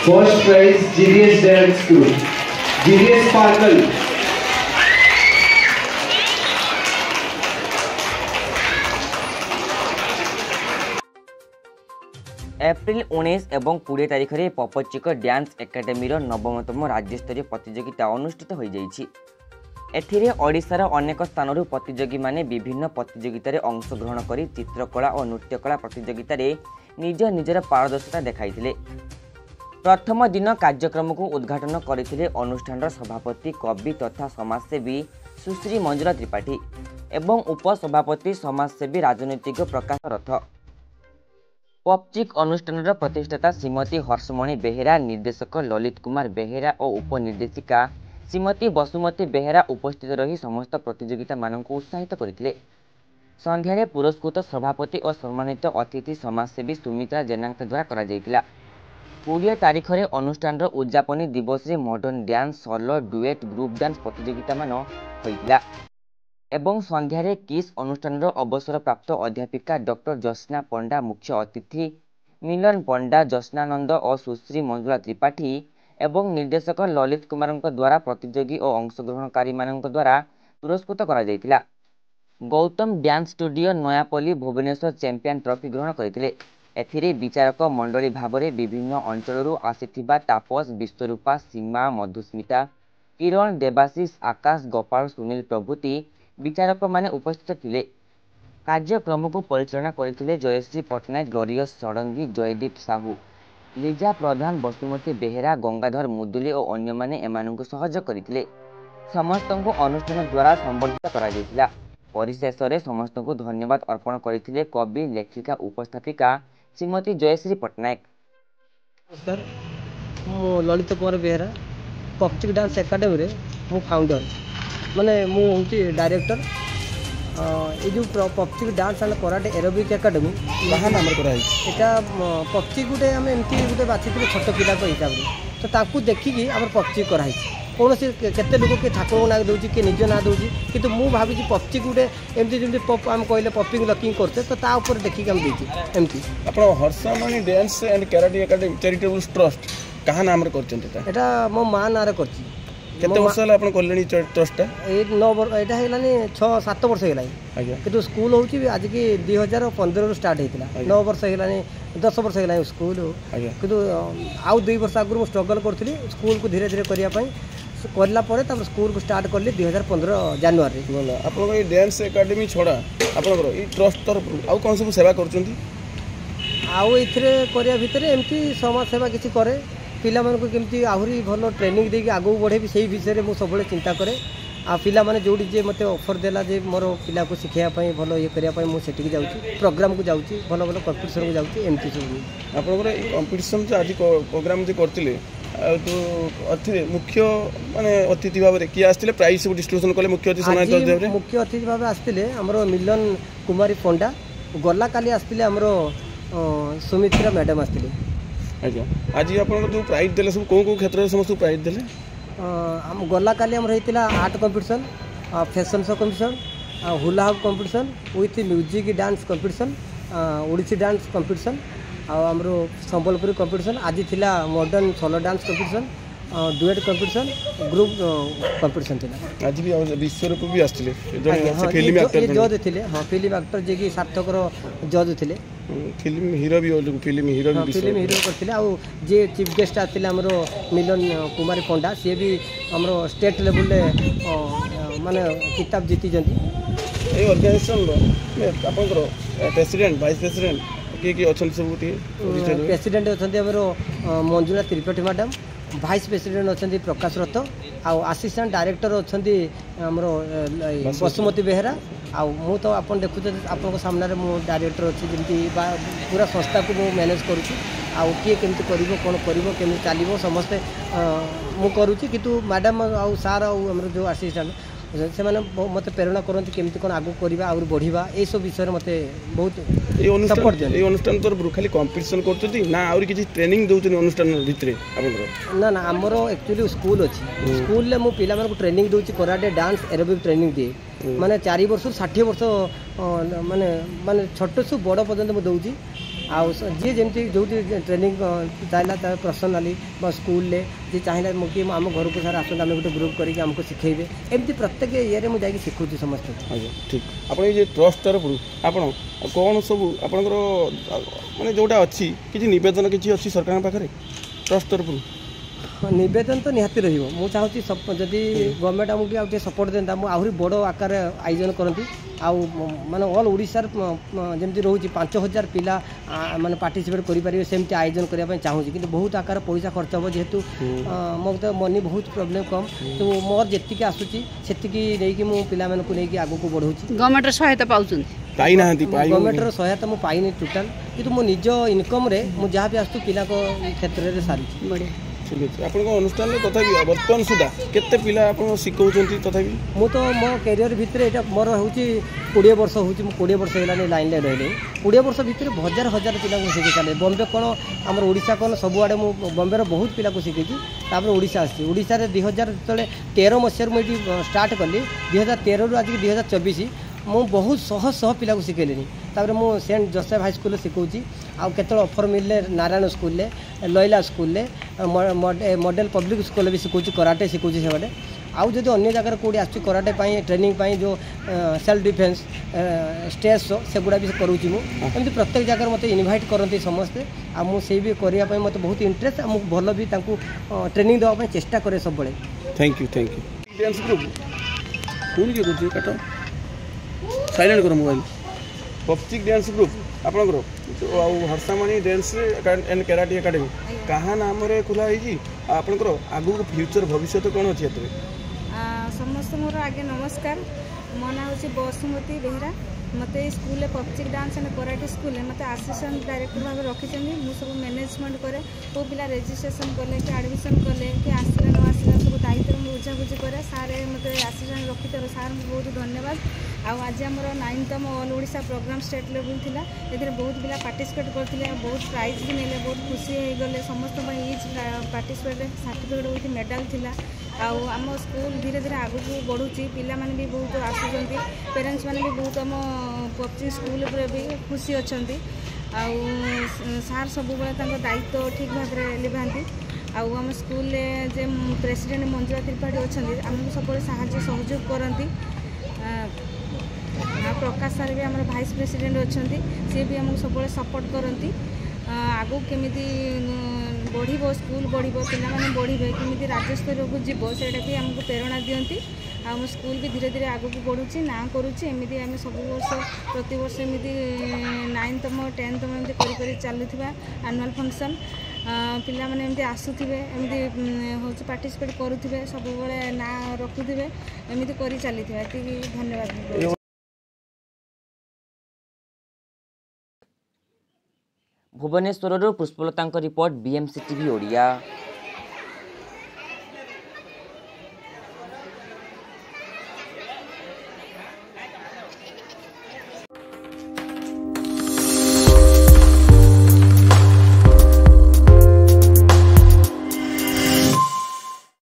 First prize GDS Dance School. GDS Sparkle. April 19 और 20 तारिख में पपचिक डांस एकाडेमी नवमतम राज्यस्तरीय प्रतियोगिता अनुष्ठित हो जाइछि। एथिरे ओडिशार अनेक स्थानरू प्रतियोगी माने विभिन्न प्रतियोगितारे अंशग्रहण करी चित्रकला और नृत्यकला प्रतियोगिता निज निजर पारदर्शिता देखाइथिले। प्रथम दिन कार्यक्रम को उद्घाटन करथिले अनुष्ठान सभापति कवि तथा समाजसेवी सुश्री मंजुला त्रिपाठी एवं उपसभापति समाजसेवी राजनीतिक प्रकाश रथ। पपचिक अनुष्ठान प्रतिष्ठाता श्रीमती हर्षमणि बेहेरा, निर्देशक ललित कुमार बेहेरा और उपनिर्देशिका श्रीमती बसुमती बेहेरा उपस्थित रही समस्त प्रतियोगिता मानक उत्साहित करथिले। संध्यारे पुरस्कृत सभापति और सम्मानित अतिथि समाजसेवी सुमित्रा जेनांक द्वारा करा जायतिला। 20 तारिख में अनुष्ठान उद्यापनी दिवस रे modern dance, solo, duet, group dance प्रतियोगिता मान होइतिला एवं संध्यारे किस अनुष्ठान अवसर प्राप्त अध्यापिका डॉक्टर ज्योत्स्ना पंडा मुख्य अतिथि, मिलन पंडा, ज्योत्स्नानंद और सुश्री मंजुला त्रिपाठी एवं निर्देशक ललित कुमार द्वारा प्रतियोगी और अंशग्रहणकारी मानक द्वारा पुरस्कृत करा जायतिला। Gautam dance studio Nayapalli Bhubaneswar champion trophy ग्रहण करथिले। एथिरे विचारक मंडली भाव में विभिन्न अंचलरू आसिथिबा तापस, विश्वरूपा, सीमा, मधुस्मिता, किरण, देवाशीष, आकाश, गोपाल, सुनील प्रभृति विचारक माने उपस्थित थिले। कार्यक्रम को परिचालना करथिले जयश्री पटनायक, ग्लोरियस षडंगी, जयदीप साहू, लीजा प्रधान, बसुमती बेहेरा, गंगाधर मुदुली और अन्य माने एमानंकु सहयोग करथिले। समस्त को अनुष्ठान द्वारा संबर्धित करा जायतिला। परिशेष रे समस्त को धन्यवाद अर्पण करथिले कवि, लेखिका, उपस्थापिका श्रीमती जयश्री पटनायक। नमस्कार, मु ललित कुमार बेहेरा, पपचिक डांस एकाडेमी रे मु फाउंडर माने मु होती डायरेक्टर। ये जो पपचिक dance and karate aerobic academy कहाँ नाम कराई एटा पपचिक गोटे आम एमती गोटे बाछी छोट पिला हिसाब से तो ताकू देखिकी आम पपचिक कराई कौन से केते लोग किए ठाकुर ना दूसरी किए निज ना दूसरी कितु मु भावी पपचिक गोटे एमती जमी पप आम कहले पपिंग लकिंग करते तो ता ऊपर देखिक आम देती एमती आप Harshmani dance and karate academy charitable trust कहाँ नाम एटा मो माँ ना करछि। केते वर्ष होला आपण करलेनी ट्रस्ट ए 9 वर्ष एटा हेलानी 6-7 वर्ष हेलाई किंतु स्कूल होची आज की 2015 स्टार्ट हेतिला 9 वर्ष हेलानी 10 वर्ष हेलाई स्कूल किंतु आउ 2 वर्ष आगु स्ट्रगल करथली स्कूल को धीरे धीरे करिया पई करला परे तब स्कूल को स्टार्ट करली 2015 जनवरी। आपण ए डांस एकेडमी छोड़ा आपण ई ट्रस्ट तरफ आउ कोन सब सेवा करचंती आउ इथरे करिया भितरे एमती समाज सेवा किछि करे पिला मानको केमती आहुरी भलो ट्रेनिंग देके आगु बढ़े भी सही विषय में सब चिंता करे आ पिला माने जोड़ी जे मते ऑफर देला जे मोर पिला को सिखाया पई भलो ये करिया पई मु सेठी जाउची प्रोग्राम को जाउची भलो भलो कंपटीशन को जाउची एमती सब आपनकर ई कंपटीशन जे आज प्रोग्राम जे करतिले तो अथि मुख्य माने अतिथि भाव रे की आस्तिले प्राइस सब डिस्ट्रीब्यूशन करले मुख्य अतिथि समान कर देबरे मुख्य अतिथि भाव आस्तिले हमरो मिलन कुमारी पंडा गल्ला काली आस्तिले हमरो सुमित्रा मैडम आस्तिले। अच्छा आज आपन जो प्राइज देले सब को क्षेत्र में समस्त प्राइज देले हम गला काली हम रहीतिला art competition, fashion show competition, hula hoop competition with music dance competition, Odissi dance competition आ हमरो संबलपुरी कंपटीशन आज थिला modern solo dance competition, duet competition, group competition थिला। आज भी विश्वरूप भी आस्तिले जने फिल्म एक्टर जज थिले। हां फिल्म एक्टर जे की सार्थकर जज थिले। फिल्म हीरो भी फिल्म हीरो करथिले आ जे चीफ गेस्ट आथिले हमरो मिलन कुमारी पंडा से भी हमरो स्टेट लेवल ले माने किताब जीति जंती। ए ऑर्गेनाइजेशन रो आपनकर प्रेसिडेंट वाइस प्रेसिडेंट की अछन सब प्रेसिडेंट अछंती हमरो Manjula Tripathi madam, vice president अच्छा प्रकाश रथ आउ असिस्टेंट डायरेक्टर अच्छा हमरो बसुमती बेहेरा आउ मु तो आप देखु आपण सामने मु डायरेक्टर अच्छी जमी पूरा संस्था को मु मैनेज करुँची आउ किए केमती करिवो कोन करिवो केमती चलिवो समस्ते मु करुँची किंतु मैडम आउ सार आउ हमरो जो असिस्टेंट से माने मते प्रेरणा करंती केमती कोन आगु करबा और बढ़िबा ए सब विषय मते बहुत सपोर्ट दे। ए अनुष्ठान तर खाली कंपटीशन करछती ना और किछि ट्रेनिंग दोउछन अनुष्ठान भितरे आपन ना ना हमरो एक्चुअली स्कूल अछि स्कूल ले मु पिला मानको ट्रेनिंग दोउची कराटे डांस एरोबिक ट्रेनिंग दे माने 4 वर्ष 60 वर्ष माने माने छोट सु बड़ पर्यंत मु दोउची आउ जी जमी जो ट्रेनिंग चाहिए पर्सनाली स्कूल जी चाहिए कि आम घर को सार आसते आम गोटे ग्रुप करके आमको शिखेबे एमती प्रत्येक ये मुझे शिखुची समस्त। ठीक आप ये ट्रस्ट तरफ आप कौन सब आपंकर माने जोटा अच्छी किसी नवेदन किसी अच्छी सरकार पाखे ट्रस्ट तरफ नवेदन तो निहाती रही चाहूँगी जदि गवर्नमेंट आमको आगे सपोर्ट देता आहरी बड़ आकार आयोजन करती माने ऑल ओडिशार जमी रोचे 5000 पिला माने पार्टिसिपेट करेंगे सेमती आयोजन करने चाहूँगी कि बहुत आकार पैसा खर्च हम जेहेतु मो तो मनी बहुत प्रोब्लेम कम तो मोर जी आसूँ से मु पिला नहीं आग को बढ़ाऊँ गवर्नमेंट सहायता पाँच गवर्नमेंट सहायता मुझे पाइनि टोटाल कि मो निज इनकम मुझे जहाँ भी आसू पिला क्षेत्र में सारी बढ़िया। ठीक अच्छे आप अनुष्ठान तथा बर्तमान सुधा केते पिला आप शिखौଛନ୍ତି तथा मु तो मो कैरियर भितर ये मोर हूँ 20 वर्ष हूँ 20 वर्ष है लाइन ले रही 20 वर्ष भितर हजार हजार पिला शिखे चले बॉम्बे कौन आम ओडिशा कौन सबुआड़े मुझे बॉम्बे बहुत पिला शिखेची ओडिशा आसी ओडिशा 2013 मसीह मुझे स्टार्ट कली 2013 रु आज 2024 मु बहुत शह पिला शिखेली मु सेंट जोसेफ हाई स्कूल शिखौची आउ केतल ऑफर मिलले Narayan school Laila school model public school भी शिखौची कराटे शिखौची से बाटे आउ जदि अन्य जगह कौटी आसुची कराटे ट्रेनिंग जो सेल्फ डिफेन्स स्टेज शो सेगुड़ा भी करूँगी मुझे प्रत्येक जगह मत इनभाइट करती समस्ते मुझे भी करने मत बहुत इंटरेस्ट मुझे भल भी ट्रेनिंग देवाई चेष्टा करे सब बड़े। थैंक यू डांस ग्रुप कौन किए कर काट साइलेंट कर मोबाइल पब्चिक डांस ग्रुप आपंकर हर्षामणि डांस एंड कराटे एकेडमी कहाँ नाम खोला आपंकर आगु फ्यूचर भविष्य कौन अच्छी समस्त मोर आगे नमस्कार मो ना हूँ बसुमती बेहरा मत स्कूल पब्चिक डांस एंड कराटे स्कूल मत असिस्टेंट डायरेक्टर भाव रखी मुझे सब मैनेजमेंट करे को पिला रजिस्ट्रेशन कले कि एडमिशन कले कि आसला न आसला सब दायित्व मुझे बुझाबुझी करे सारे मत असिस्टेंट रखी सार बहुत धन्यवाद। आज आमर 9th all Odisha program state level थिला ए बहुत पिला पार्टिसिपेट करते बहुत प्राइज भी नेले बहुत खुशी हो गले समस्त is participate certificate with medal थिला आम स्कूल धीरे धीरे आगू बढ़ुची पिला माने भी बहुत आसुचंती पेरेंट्स माने भी बहुत आम पब्चिक स्कूल भी खुशी अच्छा सार सब दायित्व ठीक भाव में लिभाती आम स्कूल जे प्रेसिडेंट मंजुला त्रिपाठी अच्छा आमको सब साहाय्य सहयोग करती प्रकाश सार भी आम भाइस प्रेसिडेंट अच्छा सी भी आमको सब सपोर्ट करती आगू केमी बढ़ स्कूल बढ़ पे बढ़े केमी राज्यस्तर को जीव से आमको प्रेरणा दिखती आम स्कूल भी धीरे धीरे आगू बढ़ुची ना करुच्ची एमती आम सब वर्ष प्रति वर्ष एमती 9th 10th एमती चलुवा एनुअल फंक्शन पिला माने एमती आसुथिबे एमती हूँ पार्टिसिपेट करुथिबे सब ना रखुथिबे एमती करी चलीथिबे एति धन्यवाद। Bhubaneswar Pushpalata report BMC TV Odia.